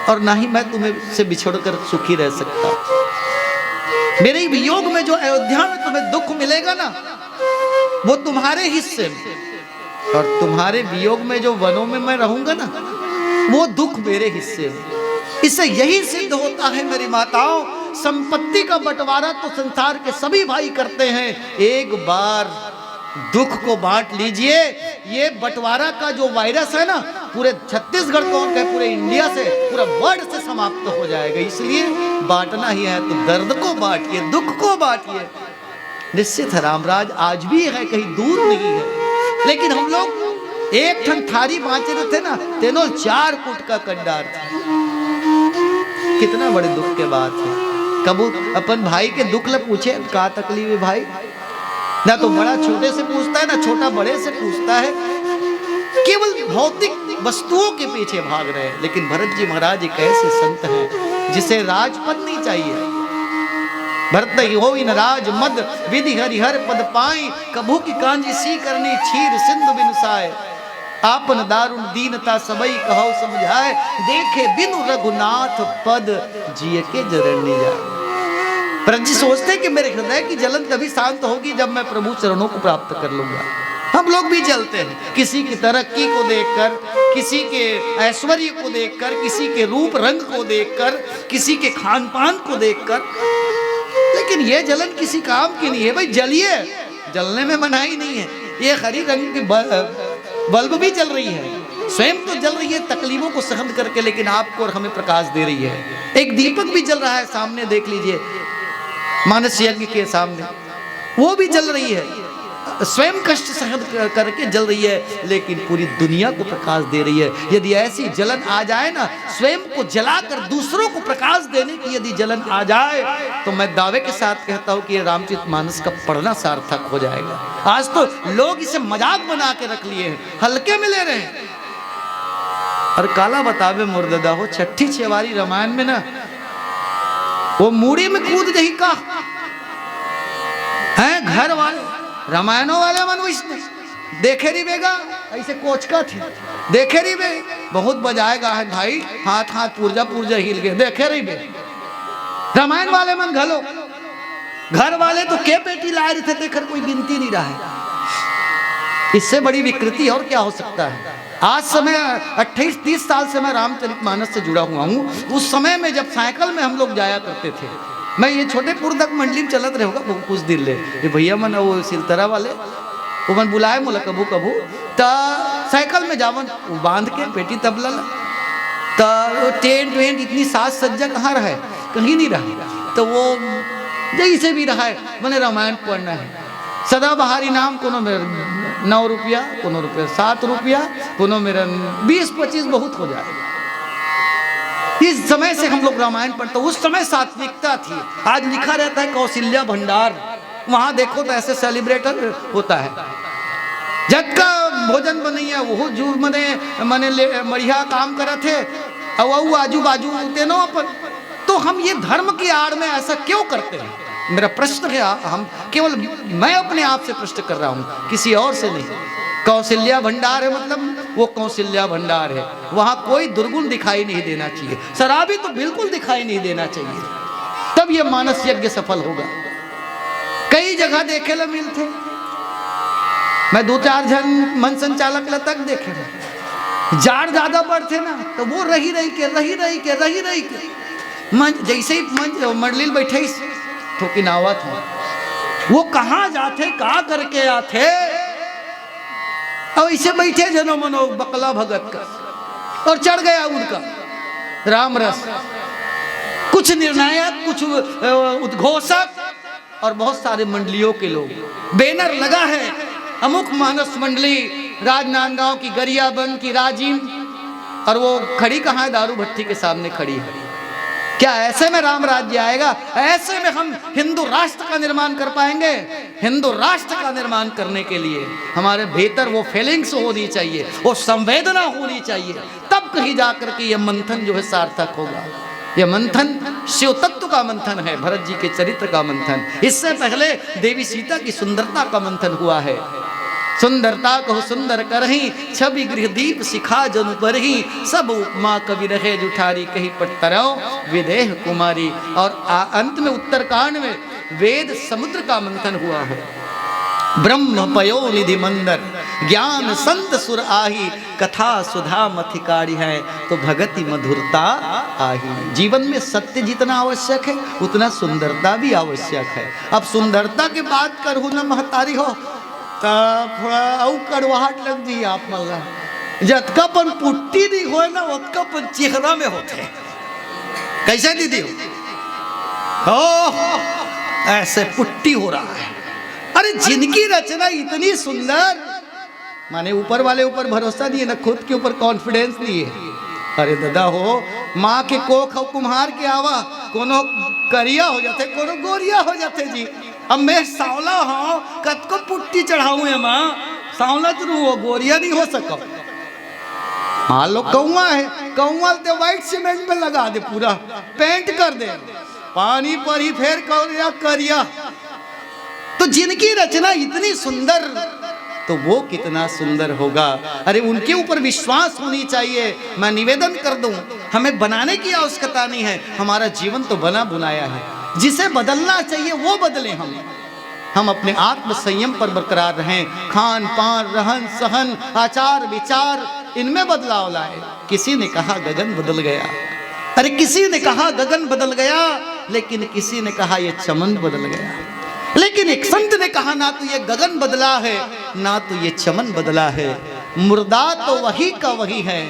और ना ही मैं तुम्हें से बिछोड़कर सुखी रह सकता। मेरे वियोग में जो अयोध्या में तुम्हें दुख मिलेगा ना वो तुम्हारे हिस्से में, और तुम्हारे वियोग में जो वनों में मैं रहूंगा ना वो दुख मेरे हिस्से में। इससे यही सिद्ध होता है मेरी माताओं, संपत्ति का बंटवारा तो संसार के सभी भाई करते हैं, एक बार दुख को बांट लीजिए। ये बंटवारा का जो वायरस है ना पूरे छत्तीसगढ़ कौन कहे पूरे इंडिया से, पूरा वर्ल्ड से समाप्त हो जाएगा। इसलिए बांटना ही है तो दर्द को बांटिए, दुख को बांटिए। निश्चित है रामराज आज भी है, कहीं दूर नहीं है, लेकिन हम लोग एक ठन थारी बांचे थे ना, तेनों 4 फुट का कंडार था। कितना बड़े दुख के बात है। कबू अपन भाई के दुख ल पूछे का तकलीफ है भाई, ना तो बड़ा छोटे से पूछता है ना छोटा बड़े से पूछता है, केवल भौतिक वस्तुओं के पीछे भाग रहे हैं। लेकिन भरत जी महाराज एक ऐसे संत हैं जिसे राजपद नहीं चाहिए। भरत हो इन राज मद विधि हरिहर पद पाई, कभू की कांजी सी करनी क्षीर सिंधु बिनुसाए। आपन दारुण दीनता सबई कहो समझाए, देखे बिनु रघुनाथ पद जिय के जरण नहीं जाए। भरत जी सोचते कि मेरे हृदय की जलन तभी शांत होगी जब मैं प्रभु चरणों को प्राप्त कर लूंगा। हम लोग भी जलते हैं किसी की तरक्की को देखकर, किसी के ऐश्वर्य को देखकर, किसी के रूप रंग को देखकर, किसी के खान पान को देखकर, लेकिन ये जलन किसी काम की नहीं है। भाई जलिए, जलने में मनाही नहीं है। ये हरी रंग की बल्ब भी जल रही है, स्वयं तो जल रही है तकलीफों को सहन करके, लेकिन आपको और हमें प्रकाश दे रही है। एक दीपक भी जल रहा है सामने, देख लीजिए मानस यज्ञ के सामने, वो भी जल रही है, स्वयं कष्ट सहन करके जल रही है, लेकिन पूरी दुनिया को प्रकाश दे रही है। यदि ऐसी जलन आ जाए ना, स्वयं को जलाकर दूसरों को प्रकाश देने की यदि जलन आ जाए, तो मैं दावे के साथ कहता हूं कि ये रामचरितमानस का पढ़ना सार्थक हो जाएगा। आज तो लोग इसे मजाक बना के रख लिए हैं, हल्के में ले रहे हैं। और काला बतावे मुर्ददा हो, छठी छेवारी रामायण में ना वो मूड़ी में कूद गई का है, घर वाले रामायणों वाले मन देखे री बेगा ऐसे कोचका थे, देखे री बे बहुत बजाएगा है भाई, हाथ हाथ पूर्जा पूर्जा हिल गए, देखे रही बे। रामायण वाले मन घलो घर वाले तो के पेटी लाए रहे थे, देखकर कोई गिनती नहीं रहा है। इससे बड़ी विकृति और क्या हो सकता है। आज समय 28-30 साल से मैं रामचरितमानस से जुड़ा हुआ हूँ। उस समय में जब साइकिल में हम लोग जाया करते थे, मैं ये छोटेपुर तक मंडली में चलत रहे होगा कुछ दिन ले, ये भैया मन वो सिलतरा वाले वो मन बुलाए मोला कभू कभू, तो साइकिल में जावन वो बांध के पेटी तबला तो टेंट वेंट इतनी साज सज्जा कहाँ रहा है, कहीं नहीं रहा। तो वो जैसे भी रहा है मैंने रामायण पढ़ना है, सदाबहारी नाम कोनो मेरा 9 रुपया, कोनो रुपया 7 रुपया, कोनो मेरा 20-25 बहुत हो जाएगा। इस समय से हम लोग रामायण पढ़ते, उस समय सात्विकता थी। आज लिखा रहता है कौशल्या भंडार, वहां देखो तो ऐसे सेलिब्रेटर होता है। जग का भोजन बनैया वो जो मने बढ़िया काम करे थे और आजू बाजू तेनो अपन, तो हम ये धर्म की आड़ में ऐसा क्यों करते हैं? मेरा प्रश्न है, हम केवल मैं अपने आप से प्रश्न कर रहा हूँ, किसी और से नहीं। कौशल्या भंडार है मतलब वो कौशल्या भंडार है, वहां कोई दुर्गुण दिखाई नहीं देना चाहिए, शराबी तो बिल्कुल दिखाई नहीं देना चाहिए, तब ये मानस यज्ञ सफल होगा। कई जगह देखे ला मिलते, मैं 2-4 जन मन संचालक ला तक देखे, जाड़ ज्यादा बढ़ते ना तो वो रही रही के जैसे ही मंडली बैठे ठोकी नावत हो, वो कहाँ जाते का करके आते, अब ऐसे बैठे जनो मनो बकला भगत का, और चढ़ गया उनका राम रस, कुछ निर्णायक, कुछ उद्घोषक और बहुत सारे मंडलियों के लोग। बैनर लगा है अमुक मानस मंडली राजनांदगांव की गरियाबंद की राजीव, और वो खड़ी कहाँ है? दारू भट्टी के सामने खड़ी है। क्या ऐसे में राम राज्य आएगा? ऐसे में हम हिंदू राष्ट्र का निर्माण कर पाएंगे? हिंदू राष्ट्र का निर्माण करने के लिए हमारे भीतर वो फीलिंग्स होनी चाहिए, वो संवेदना होनी चाहिए, तब कहीं जाकर के ये मंथन जो है सार्थक होगा। ये मंथन शिव तत्व का मंथन है, भरत जी के चरित्र का मंथन। इससे पहले देवी सीता की सुंदरता का मंथन हुआ है। सुंदरता कहो सुंदर करही, छवि गृह दीप सिखा जनु परही, सब उपमा कवि रहे जुठारी, कही पट्टरौ विदेह कुमारी। और अंत में उत्तरकांड में वेद समुद्र का मंथन हुआ है। ब्रह्म पयो निधि मंदर, ज्ञान संत सुर आही, कथा सुधा मथिकारी है, तो भगति मधुरता आही। जीवन में सत्य जितना आवश्यक है उतना सुंदरता भी आवश्यक है। अब सुंदरता के बात करूँ ना महतारी हो तो थोड़ा कड़वाहट लग जी आप मल्ला, जतकापन पुट्टी नहीं हो ना उतकापन चेहरा में होते। कैसे दीदी हो? ऐसे पुट्टी हो रहा है। अरे जिनकी रचना इतनी सुंदर, माने ऊपर वाले ऊपर भरोसा नहीं है ना, खुद के ऊपर कॉन्फिडेंस नहीं है। अरे दादा हो, माँ के कोख और कुम्हार के आवा, कोनो करिया हो जाते, कोनो गोरिया हो जाते जी। अब मैं सांवला हूँ, कद को पुट्टी चढ़ाऊँ है माँ, सांवला तो वो गोरिया नहीं हो सका। मान लो कौआ है, कौआ तो व्हाइट सीमेंट में लगा दे, पूरा पेंट कर दे, पानी पर ही फेर करिया करिया। तो जिनकी रचना इतनी सुंदर, तो वो कितना सुंदर होगा। अरे उनके ऊपर विश्वास होनी चाहिए। मैं निवेदन कर दूं, हमें बनाने की आवश्यकता नहीं है, हमारा जीवन तो बना बुनाया है। जिसे बदलना चाहिए वो बदले। हम अपने आत्म संयम पर बरकरार रहें, खान पान रहन सहन आचार विचार इनमें बदलाव लाए। किसी ने कहा गगन बदल गया, अरे किसी ने कहा गगन बदल गया, लेकिन किसी ने कहा ये चमन बदल गया। लेकिन एक संत ने कहा ना तो ये गगन बदला है, ना तो ये चमन बदला है, मुर्दा तो वही का वही है,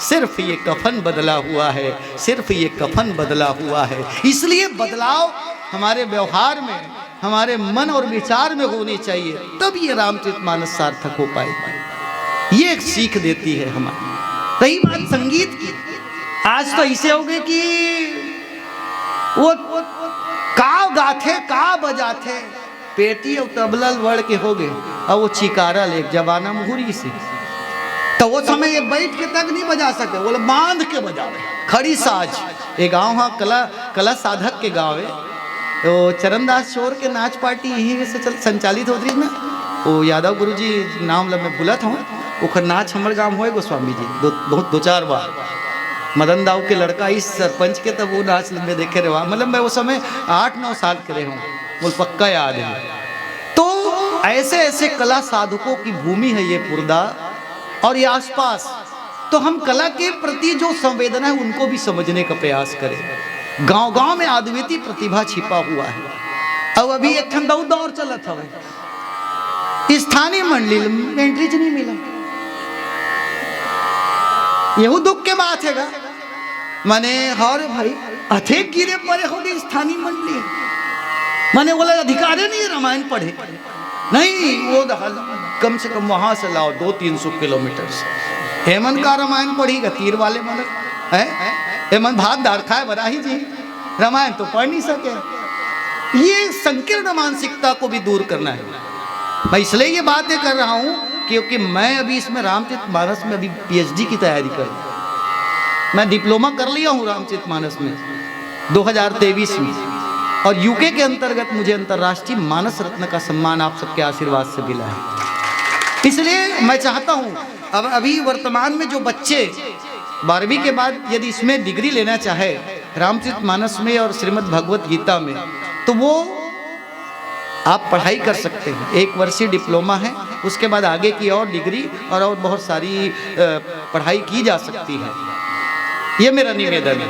सिर्फ ये कफन बदला हुआ है, सिर्फ ये कफन बदला हुआ है। इसलिए बदलाव हमारे व्यवहार में, हमारे मन और विचार में होनी चाहिए, तब ये रामचरितमानस सार्थक हो पाएगा। ये एक सीख देती है हमारी। रही बात संगीत की, आज तो ऐसे हो गए कि वो का गाथे का बजाथे, पेटी और तबला वड़ के हो गए, और वो चिकारा ले जबाना मुहुरी से, तो वो समय ये बैठ के तक नहीं बजा सके, बोले बांध के बजावे खड़ी साज। ये गांव हाँ कला साधक के गाँव है, तो चरणदास चोर के नाच पार्टी यहीं से संचालित होती है ना, वो यादव गुरु जी नाम ला मैं भूला था, ओखर नाच हमर गाँव होए गोस्वामी जी दो चार बार। मदन दाऊ के लड़का इस सरपंच के, तब वो नाच में देखे रहे वहाँ, मतलब मैं उस समय 8-9 साल के रहे हूँ, मुझे पक्का याद है। तो ऐसे ऐसे कला साधकों की भूमि है ये पुरदा और ये आसपास। तो हम कला के प्रति जो संवेदना है उनको भी समझने का प्रयास करें। गांव गांव में अद्वितीय प्रतिभा छिपा हुआ है। अब अभी एक ठंडा दौर चला था, स्थानीय मंडली में एंट्री नहीं मिला, यहू दुख के बात है गा। माने हरे भाई अथे गिरे परे हो गई स्थानीय मंडली, माने बोला अधिकार नहीं है रामायण पढ़े, नहीं वो कम से कम वहां से लाओ 200-300 किलोमीटर से। हेमन का रामायण पढ़ी तीर वाले मतलब है, हेमन भात दार खाए बराही जी, रामायण तो पढ़ नहीं सके। ये संकीर्ण मानसिकता को भी दूर करना है। मैं इसलिए ये बातें कर रहा हूं क्योंकि मैं अभी इसमें रामचरितमानस में अभी पीएचडी की तैयारी कर, मैं डिप्लोमा कर लिया हूँ रामचरितमानस में 2023 में, और यूके के अंतर्गत मुझे अंतर्राष्ट्रीय मानस रत्न का सम्मान आप सबके आशीर्वाद से मिला है। इसलिए मैं चाहता हूँ अब अभी वर्तमान में जो बच्चे 12वीं के बाद यदि इसमें डिग्री लेना चाहे रामचरितमानस में और श्रीमद् भगवत गीता में, तो वो आप पढ़ाई कर सकते हैं। 1 वर्षीय डिप्लोमा है, उसके बाद आगे की और डिग्री और बहुत सारी पढ़ाई की जा सकती है। ये मेरा निवेदन है।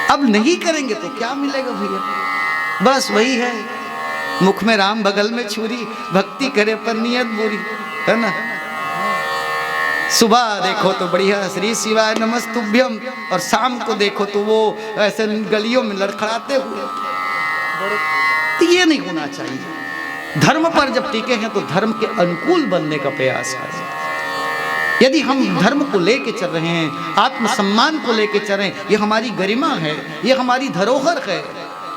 अब नहीं करेंगे तो क्या मिलेगा भैया, बस वही है, मुख में राम बगल में छुरी, भक्ति करे पर नियत बुरी, है ना। सुबह देखो तो बढ़िया श्री शिवाय नमस्तुभ्यम, और शाम को देखो तो वो ऐसे गलियों में लड़खड़ाते हुए। तो ये नहीं होना चाहिए। धर्म पर जब टिके हैं तो धर्म के अनुकूल बनने का प्रयास करें। यदि हम धर्म को लेके चल रहे हैं, आत्मसम्मान को लेके चल रहे हैं, ये हमारी गरिमा है, ये हमारी धरोहर है।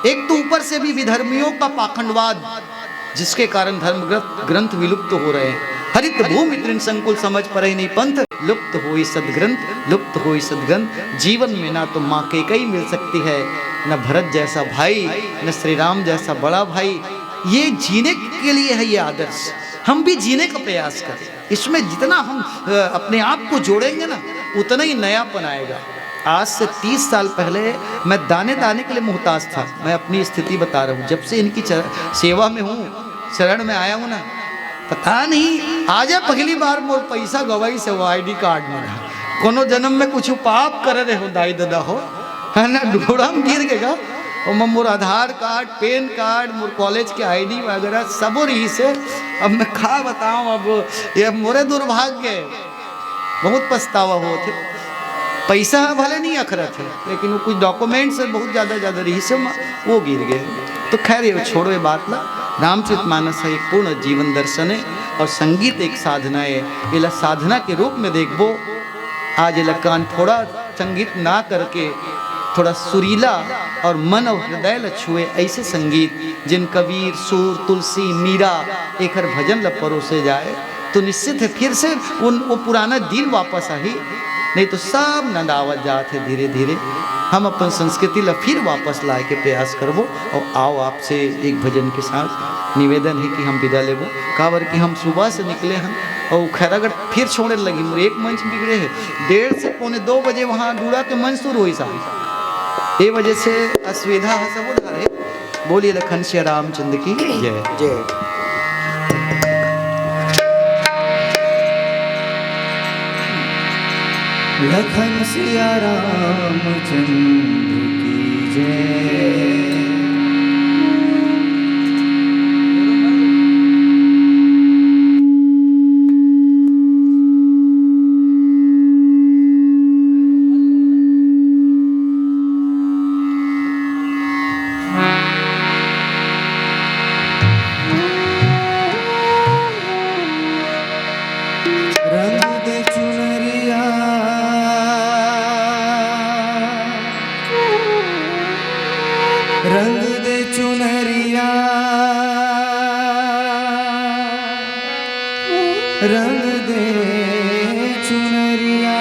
एक तो ऊपर से भी विधर्मियों का पाखंडवाद, जिसके कारण धर्म ग्रंथ विलुप्त हो रहे हैं। हरित भूमि तृण संकुल समझ परे नहीं पंथ, लुप्त हुई सदग्रंथ, लुप्त हुई सदग्रंथ। जीवन में ना तो माँ कैकेयी मिल सकती है, न भरत जैसा भाई, न श्री राम जैसा बड़ा भाई। ये जीने के लिए है ये आदर्श, हम भी जीने का प्रयास करें। इसमें जितना हम अपने आप को जोड़ेंगे ना, उतना ही नयापन आएगा। आज से 30 साल पहले मैं दाने दाने के लिए मुहताज था। मैं अपनी स्थिति बता रहा हूँ, जब से इनकी सेवा में हूँ, शरण में आया हूँ ना, पता नहीं आज पहली बार मोर पैसा गवाई से वो ID कार्ड में कोनो जन्म में कुछ पाप कर रहे हो दाई दादा हो, है ना, ढूढ़ा में गिर गएगा। और मोर आधार कार्ड, पैन कार्ड, मोर कॉलेज के ID वगैरह सब रही से। अब मैं खा बताऊँ, अब ये मोरे दुर्भाग्य, बहुत पछतावा हो थे। पैसा भले नहीं अखरत है, लेकिन वो कुछ डॉक्यूमेंट्स बहुत ज़्यादा रही से वो गिर गए। तो खैर ये छोड़ो ये बात ला। रामचरितमानस है एक पूर्ण जीवन दर्शन है, और संगीत एक साधना है। ये साधना के रूप में देखो, आज ये कान थोड़ा संगीत ना करके थोड़ा सुरीला और मन और हृदय ल छुए ऐसे संगीत, जिन कबीर, सूर, तुलसी, मीरा एक भजन ल परोसे जाए, तो निश्चित है फिर से वो पुराना दिन वापस आई। नहीं तो सब नंदावत जाते धीरे धीरे। हम अपन संस्कृति ला फिर वापस लाए के प्रयास करबो। और आओ आपसे एक भजन के साथ निवेदन है कि हम विदा लेबो। काबर कि हम सुबह से निकले हैं और खैरागढ़ फिर छोड़ने लगी। मोर एक मंच बिगड़े है, 1:30 से 1:45 बजे वहाँ डूड़ा के मंच शुरू हुई साहब। ये वजह से असुविधा है सब उधर है। बोलिए लखन श्री रामचंद्र की जय जय। लखन सिया रामचंद्र की जय। रंग दे चुनरिया, रंग दे चुनरिया,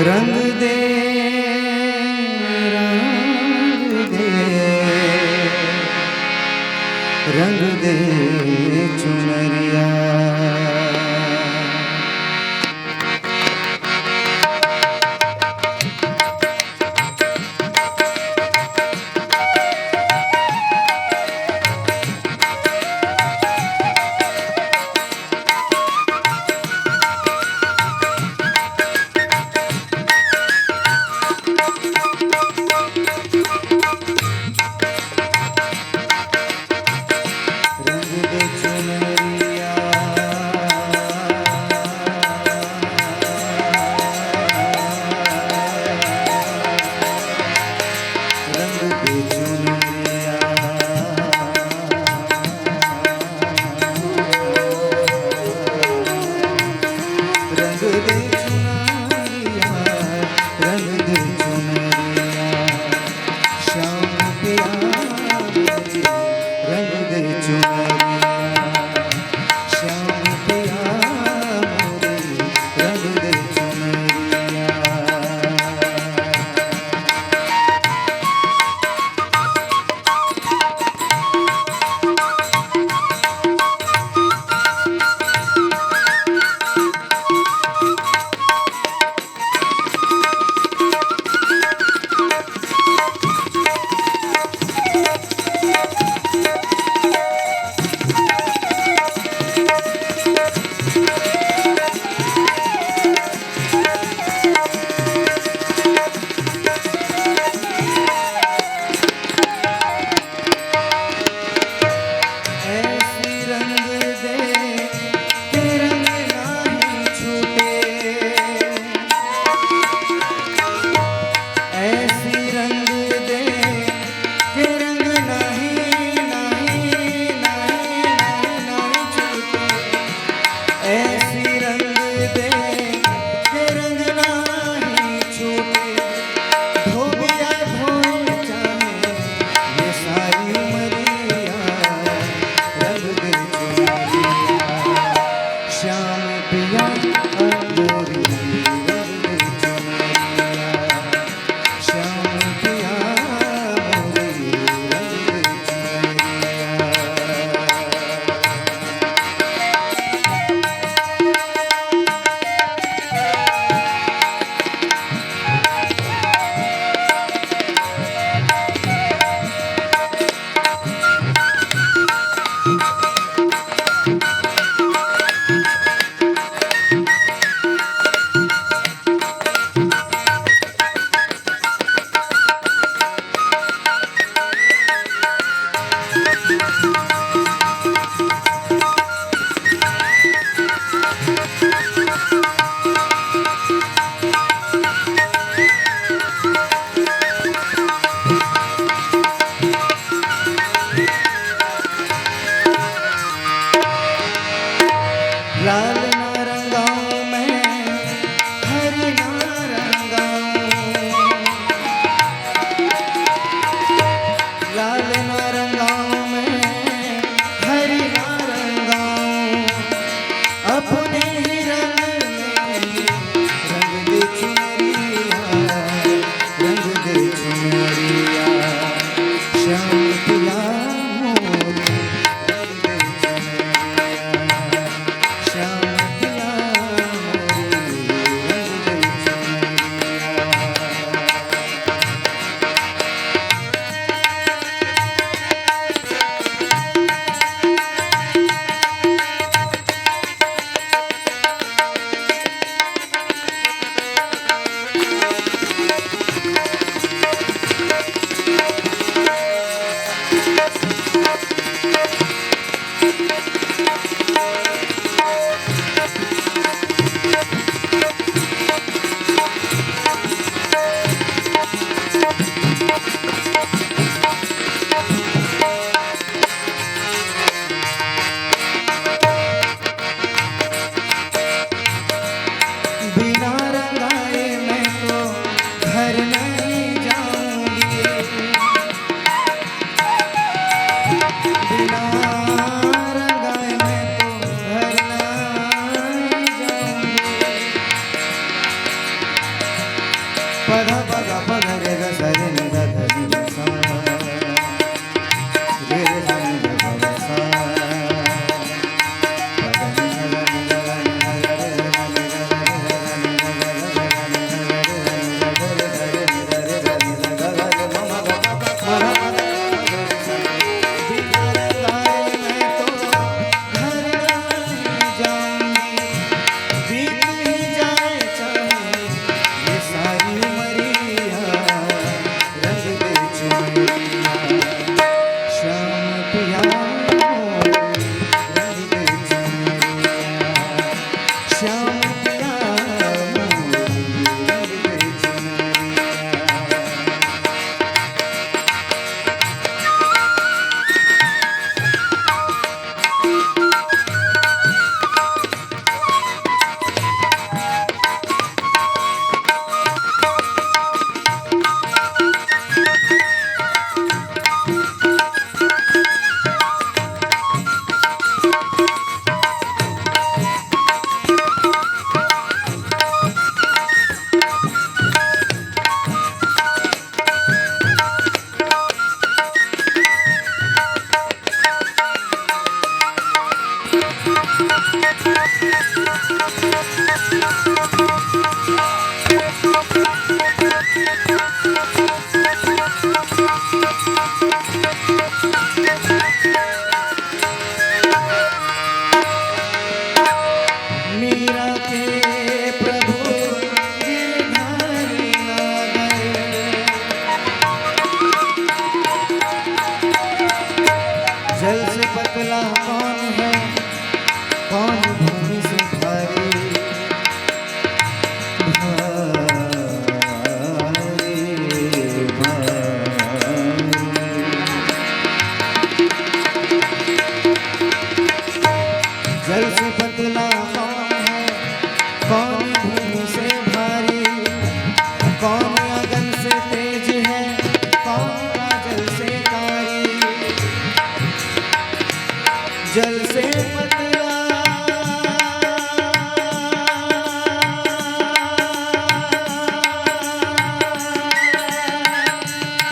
रंग दे, रंग दे दे चुनरिया। लाल नारंगाओं में हरी नारंगाओं, लाल नारंगाओं में हरी नारंगाओं, अपने ही रंग में रंग दे चुनरिया, रंग दे चुनरिया, श्याम पिया मोरे रंग दे चुनरिया, श्याम मीरा के प्रभु गिरधारी नागर, जल से पतला कौन है, कौन भूमि से भारी, भारी, भारी। जल से पतला कौन है, कौन भूमि से भारी, कौन अगन से तेज है, कौन काजल से कारी। जल से पतला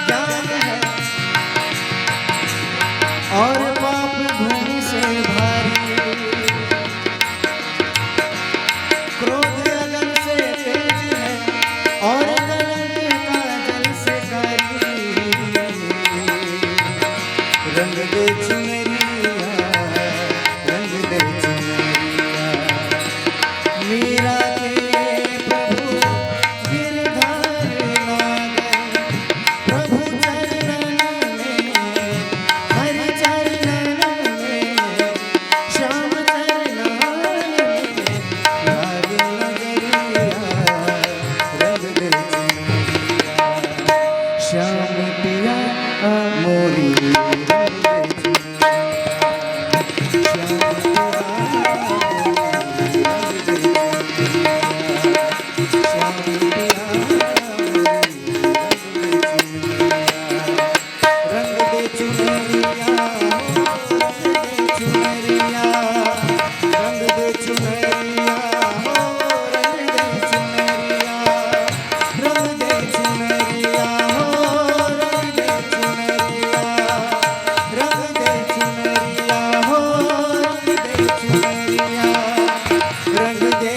ज्ञान है, और पाप भूमि से भारी। क्रोध अगन से तेज है, और कलंक काजल से कारी। रंग दे चुनरिया, रंग दे चुनरिया। मीरा के प्रभु गिरधार नागर, प्रभु चरणन में, हरि चरणन में, श्याम चरणन में लागे नजरिया। रंग दे चुनरिया, श्याम पिया मोरी रंग दे चुनरिया। श्याम पिया रंग दे चुनरिया, रंग दे चुनरिया, रंग दे चुनरिया, रंग दे चुनरिया, रंग दे चुनरिया, रंग दे चुनरिया, रंग दे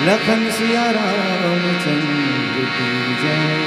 लखन सिया रामचंद्र की जय।